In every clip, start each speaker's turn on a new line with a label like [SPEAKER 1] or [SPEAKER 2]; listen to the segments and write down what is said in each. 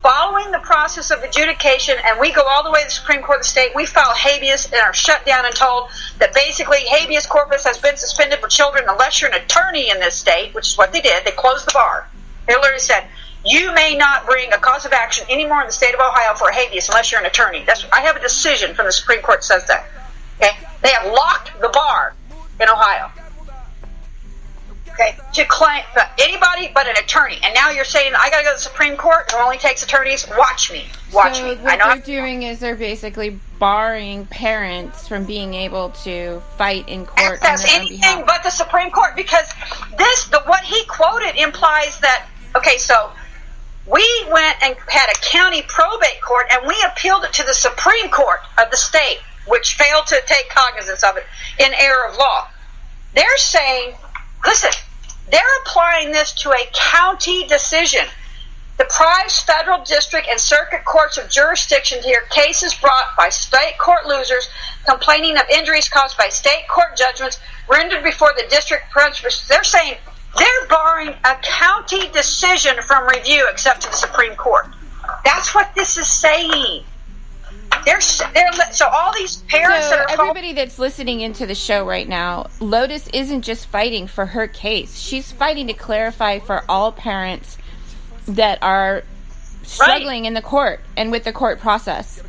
[SPEAKER 1] following the process of adjudication, and we go all the way to the Supreme Court of the state. We file habeas and are shut down and told that basically habeas corpus has been suspended for children unless you're an attorney in this state, which is what they did. They closed the bar. They literally said, you may not bring a cause of action anymore in the state of Ohio for a habeas unless you're an attorney. I have a decision from the Supreme Court that says that. Okay? They have locked the bar in Ohio. Okay, to claim anybody but an attorney, and now you're saying I got to go to the Supreme Court. It only takes attorneys. Watch me.
[SPEAKER 2] What they're doing is they're basically barring parents from being able to fight in court
[SPEAKER 1] access anything but the Supreme Court, because what he quoted implies that. Okay, so we went and had a county probate court, and we appealed it to the Supreme Court of the state, which failed to take cognizance of it in error of law. They're saying, listen, they're applying this to a county decision. Deprives federal district and circuit courts of jurisdiction to hear cases brought by state court losers complaining of injuries caused by state court judgments rendered before the district principals. They're saying they're barring a county decision from review except to the Supreme Court. That's what this is saying. So all these parents that are
[SPEAKER 2] everybody that's listening into the show right now, Lotus isn't just fighting for her case. She's fighting to clarify for all parents that are struggling in the court and with the court process.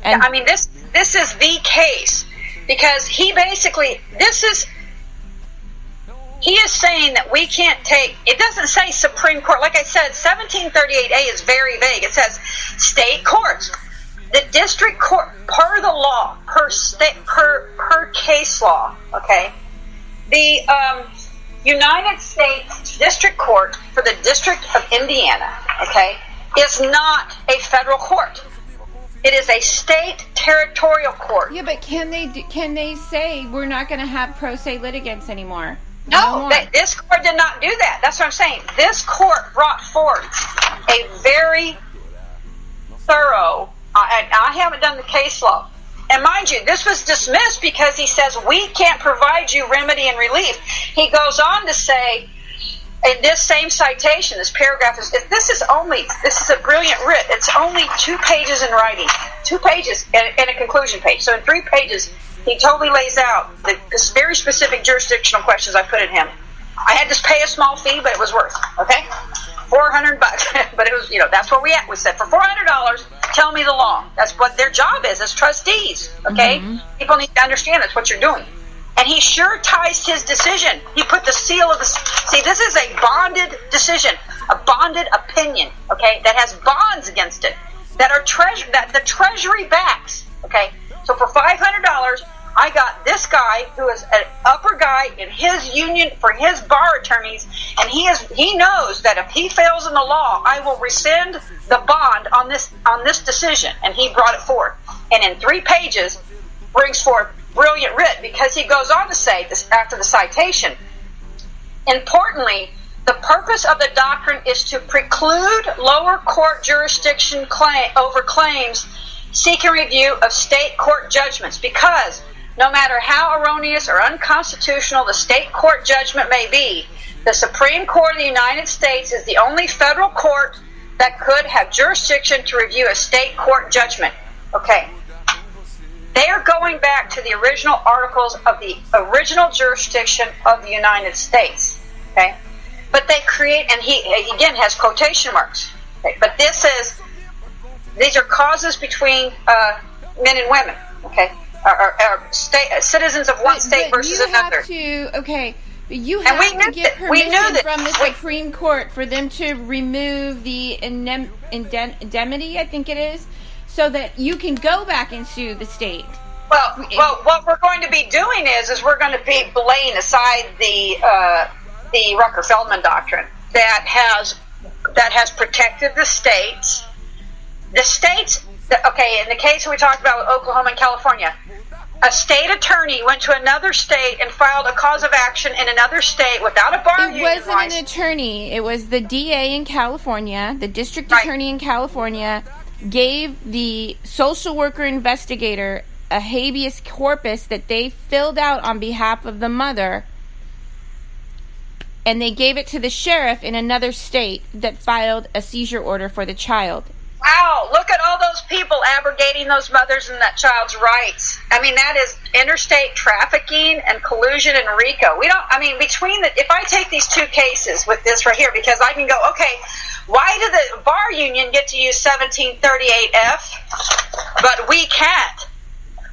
[SPEAKER 2] And
[SPEAKER 1] I mean, this is the case, because he is saying that we can't take, it doesn't say Supreme Court. Like I said, 1738A is very vague. It says state courts. The district court, per the law, per case law, okay, the United States District Court for the District of Indiana, okay, is not a federal court. It is a state territorial court.
[SPEAKER 2] Yeah, but can they say we're not going to have pro se litigants anymore?
[SPEAKER 1] No, this court did not do that. That's what I'm saying. This court brought forth a very thorough. I haven't done the case law. And mind you, this was dismissed because he says we can't provide you remedy and relief. He goes on to say, in this same citation, this paragraph this is a brilliant writ. It's only 2 pages in writing, 2 pages and a conclusion page. So in 3 pages, he totally lays out the very specific jurisdictional questions I put in him. I had to pay a small fee, but it was worth, okay? $400, but it was, that's where we at. We said, for $400, tell me the law. That's what their job is as trustees, okay? Mm-hmm. People need to understand that's what you're doing. And he sure ties his decision. He put the seal of the... See, this is a bonded decision, a bonded opinion, okay, that has bonds against it, that the Treasury backs, okay? So for $500, I got this guy who is an upper guy in his union for his bar attorneys, and he knows that if he fails in the law, I will rescind the bond on this decision. And he brought it forth, and in 3 pages brings forth brilliant writ, because he goes on to say this after the citation. Importantly, the purpose of the doctrine is to preclude lower court jurisdiction over claims seeking review of state court judgments, because no matter how erroneous or unconstitutional the state court judgment may be, the Supreme Court of the United States is the only federal court that could have jurisdiction to review a state court judgment. Okay. They are going back to the original articles of the original jurisdiction of the United States. Okay. But they create, and he again has quotation marks. Okay. But these are causes between men and women. Okay. Or citizens of one state versus another.
[SPEAKER 2] You have to get permission from the Supreme Court for them to remove the indemnity, I think it is, so that you can go back and sue the state.
[SPEAKER 1] Well, what we're going to be doing is we're going to be laying aside the Rucker-Feldman doctrine that has protected the states. The states. Okay, in the case we talked about with Oklahoma and California, a state attorney went to another state and filed a cause of action in another state without a bar union license.
[SPEAKER 2] It wasn't an attorney. It was the DA in California, the district attorney in California, gave the social worker investigator a habeas corpus that they filled out on behalf of the mother, and they gave it to the sheriff in another state that filed a seizure order for the child.
[SPEAKER 1] Wow, look at all those people abrogating those mothers and that child's rights. I mean, that is interstate trafficking and collusion and RICO. If I take these two cases with this right here, because I can go, okay, why did the bar union get to use 1738F, but we can't?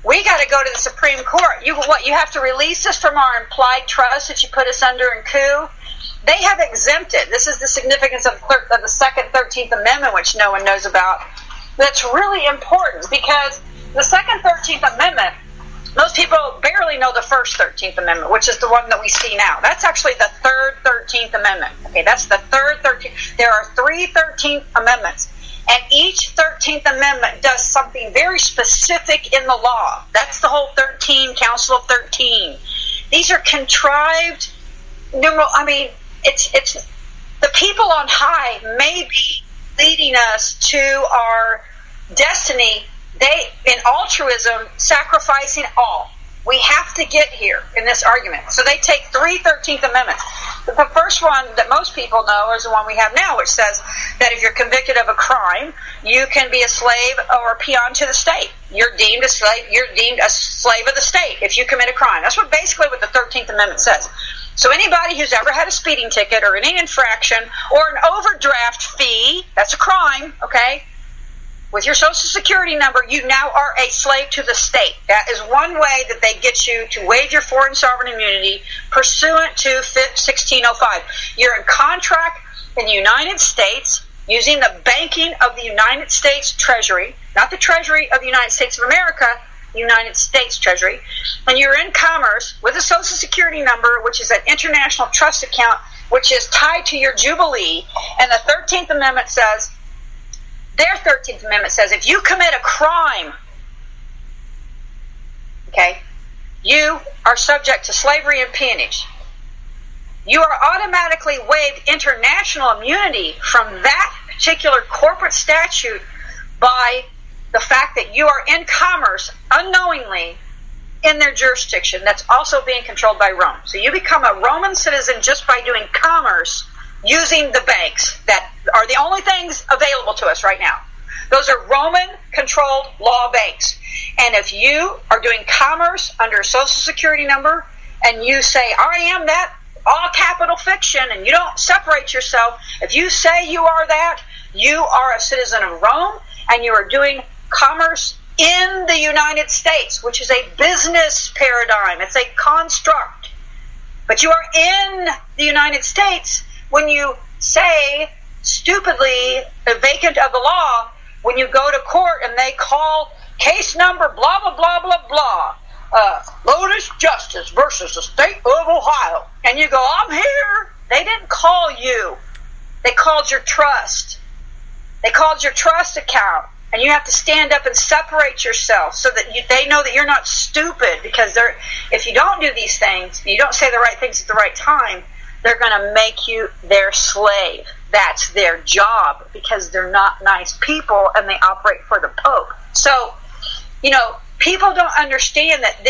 [SPEAKER 1] We got to go to the Supreme Court. You have to release us from our implied trust that you put us under in coup? They have exempted. This is the significance of the Second 13th Amendment, which no one knows about. That's really important, because the Second 13th Amendment, most people barely know the First 13th Amendment, which is the one that we see now. That's actually the Third 13th Amendment. Okay, that's the Third 13th. There are three 13th Amendments, and each 13th Amendment does something very specific in the law. That's the whole 13, Council of 13. These are contrived numeral. It's the people on high may be leading us to our destiny. They, in altruism, sacrificing all. We have to get here in this argument. So they take three 13th Amendments. The first one that most people know is the one we have now, which says that if you're convicted of a crime, you can be a slave or a peon to the state. You're deemed a slave. You're deemed a slave of the state if you commit a crime. That's basically what the 13th Amendment says. So anybody who's ever had a speeding ticket or any infraction or an overdraft fee, that's a crime, okay? With your Social Security number, you now are a slave to the state. That is one way that they get you to waive your foreign sovereign immunity pursuant to 1605. You're in contract in the United States using the banking of the United States Treasury, not the Treasury of the United States of America, United States Treasury, and you're in commerce with a Social Security number, which is an international trust account, which is tied to your Jubilee. And the 13th Amendment says, their 13th Amendment says, if you commit a crime, okay, you are subject to slavery and peonage. You are automatically waived international immunity from that particular corporate statute by the fact that you are in commerce unknowingly in their jurisdiction that's also being controlled by Rome. So you become a Roman citizen just by doing commerce using the banks that are the only things available to us right now. Those are Roman-controlled law banks. And if you are doing commerce under a Social Security number and you say, I am that, all capital fiction, and you don't separate yourself, if you say you are that, you are a citizen of Rome, and you are doing commerce in the United States, which is a business paradigm. It's a construct. But you are in the United States when you say, stupidly, vacant of the law, when you go to court and they call case number blah, blah, blah, blah, blah, Lotus Justice versus the state of Ohio. And you go, I'm here. They didn't call you. They called your trust. They called your trust account. And you have to stand up and separate yourself so that they know that you're not stupid, because if you don't do these things, you don't say the right things at the right time, they're going to make you their slave. That's their job, because they're not nice people and they operate for the Pope. So, people don't understand that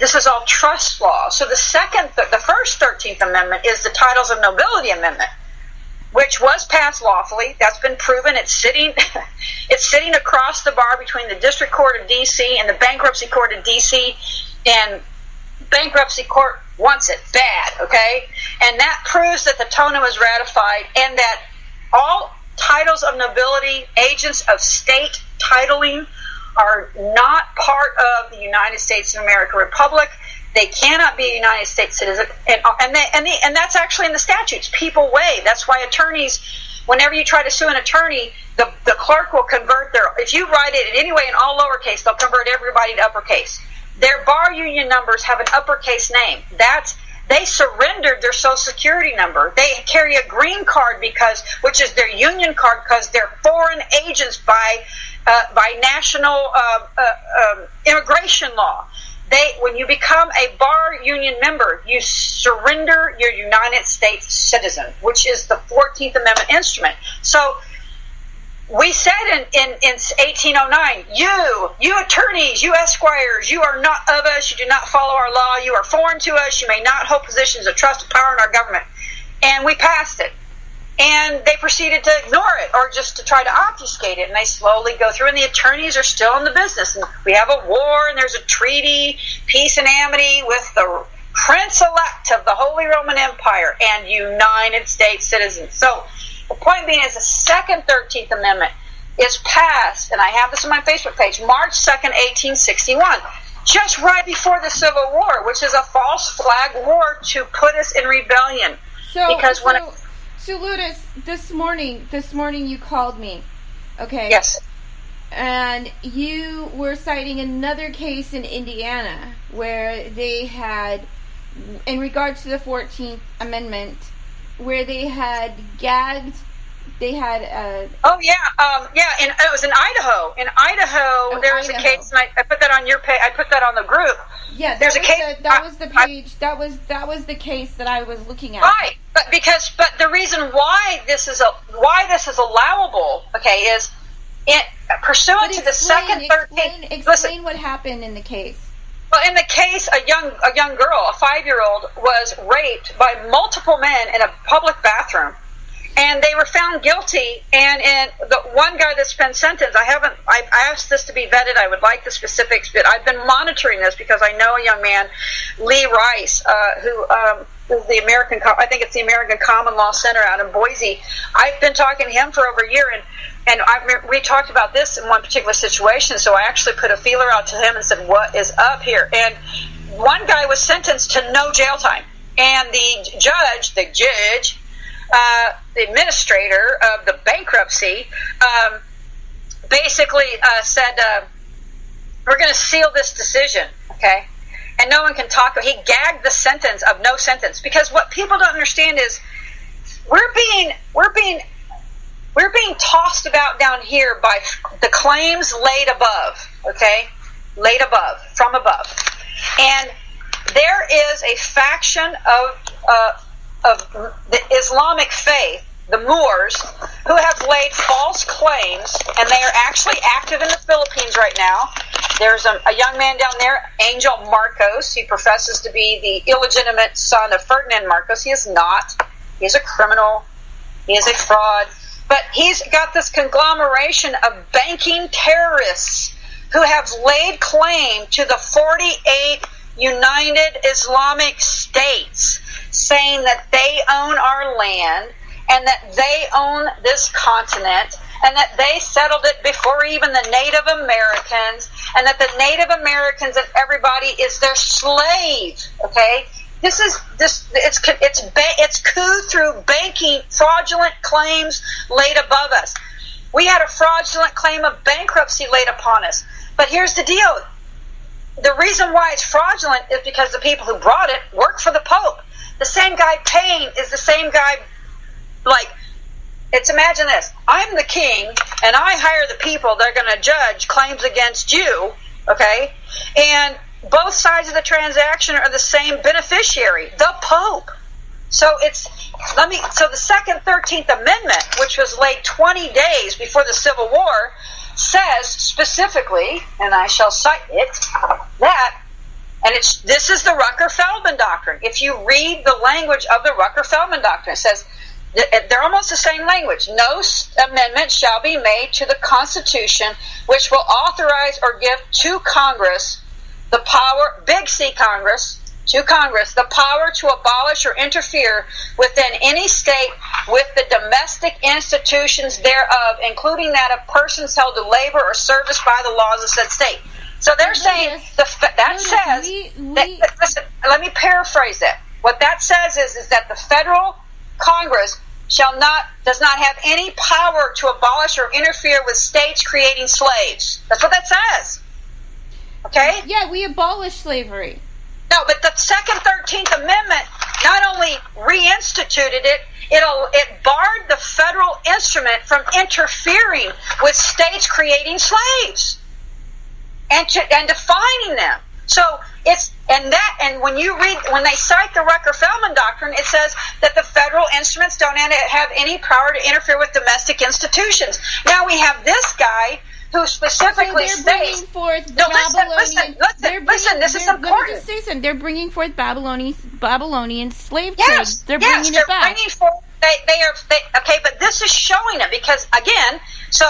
[SPEAKER 1] this is all trust law. So the first 13th Amendment is the Titles of Nobility Amendment, which was passed lawfully. That's been proven. It's sitting across the bar between the District Court of D.C. and the Bankruptcy Court of D.C. And Bankruptcy Court wants it bad, okay? And that proves that the TONA was ratified, and that all titles of nobility, agents of state titling, are not part of the United States of America Republic. They cannot be a United States citizen, and that's actually in the statutes. People waive. That's why attorneys, whenever you try to sue an attorney, the clerk will convert if you write it in any way in all lowercase, they'll convert everybody to uppercase. Their bar union numbers have an uppercase name. They surrendered their Social Security number. They carry a green card which is their union card, because they're foreign agents by national immigration law. When you become a bar union member, you surrender your United States citizen, which is the 14th Amendment instrument. So we said in 1809, you attorneys, you esquires, you are not of us, you do not follow our law, you are foreign to us, you may not hold positions of trust and power in our government. And we passed it. And they proceeded to ignore it or just to try to obfuscate it. And they slowly go through, and the attorneys are still in the business. And we have a war, and there's a treaty, peace and amity with the Prince-elect of the Holy Roman Empire and United States citizens. So the point being is the second 13th Amendment is passed, and I have this on my Facebook page, March 2nd, 1861, just right before the Civil War, which is a false flag war to put us in rebellion.
[SPEAKER 2] So Lotus, this morning you called me, okay?
[SPEAKER 1] Yes.
[SPEAKER 2] And you were citing another case in Indiana where they had, in regards to the 14th Amendment, where they had gagged, they had
[SPEAKER 1] and it was in Idaho. In Idaho, there was a case, and I put that on your page. I put that on the group.
[SPEAKER 2] Yeah, there's a case. That was the page. That was the case that I was looking at.
[SPEAKER 1] Right, but the reason why this is allowable, okay, is pursuant to the second 13th.
[SPEAKER 2] Explain what happened in the case.
[SPEAKER 1] Well, in the case, a young girl, a 5-year-old, was raped by multiple men in a public bathroom, and they were found guilty. And the one guy that's been sentenced, I asked this to be vetted. I would like the specifics, but I've been monitoring this because I know a young man, Lee Rice, who is the American Common Law Center out in Boise. I've been talking to him for over a year, and we talked about this in one particular situation, so I actually put a feeler out to him and said, what is up here? And one guy was sentenced to no jail time. And the judge, the administrator of the bankruptcy, basically said, we're going to seal this decision, okay? And no one can talk. He gagged the sentence of no sentence, because what people don't understand is we're being tossed about down here by the claims laid above, okay? Laid above, from above. And there is a faction of the Islamic faith, the Moors, who have laid false claims, and they are actually active in the Philippines right now. There's a young man down there, Angel Marcos. He professes to be the illegitimate son of Ferdinand Marcos. He is not. He's a criminal. He is a fraud. But he's got this conglomeration of banking terrorists who have laid claim to the 48 United Islamic States, saying that they own our land and that they own this continent and that they settled it before even the Native Americans, and that the Native Americans and everybody is their slave. Okay, it's coup through banking, fraudulent claims laid above us. We had a fraudulent claim of bankruptcy laid upon us. But here's the deal. The reason why it's fraudulent is because the people who brought it work for the Pope. The same guy paying is the same guy, imagine this. I'm the king, and I hire the people that are going to judge claims against you, okay? And both sides of the transaction are the same beneficiary, the Pope. So the second 13th Amendment, which was laid 20 days before the Civil War, says specifically, and I shall cite it, that, and this is the Rucker-Feldman Doctrine. If you read the language of the Rucker-Feldman Doctrine, it says, they're almost the same language. No amendment shall be made to the Constitution which will authorize or give to Congress the power, big C Congress, to Congress, the power to abolish or interfere within any state with the domestic institutions thereof, including that of persons held to labor or service by the laws of said state. So they're saying listen, let me paraphrase that. What that says is that the federal Congress does not have any power to abolish or interfere with states creating slaves. That's what that says. Okay?
[SPEAKER 2] Yeah, we abolished slavery.
[SPEAKER 1] No, but the second 13th Amendment not only reinstituted it, it barred the federal instrument from interfering with states creating slaves and defining them. So when they cite the Rucker-Feldman Doctrine, it says that the federal instruments don't have any power to interfere with domestic institutions. Now we have this guy who specifically states, listen, this is important.
[SPEAKER 2] Let me just say something. They're bringing forth Babylonian slave trade. They're bringing it back.
[SPEAKER 1] okay, but this is showing it because, again, so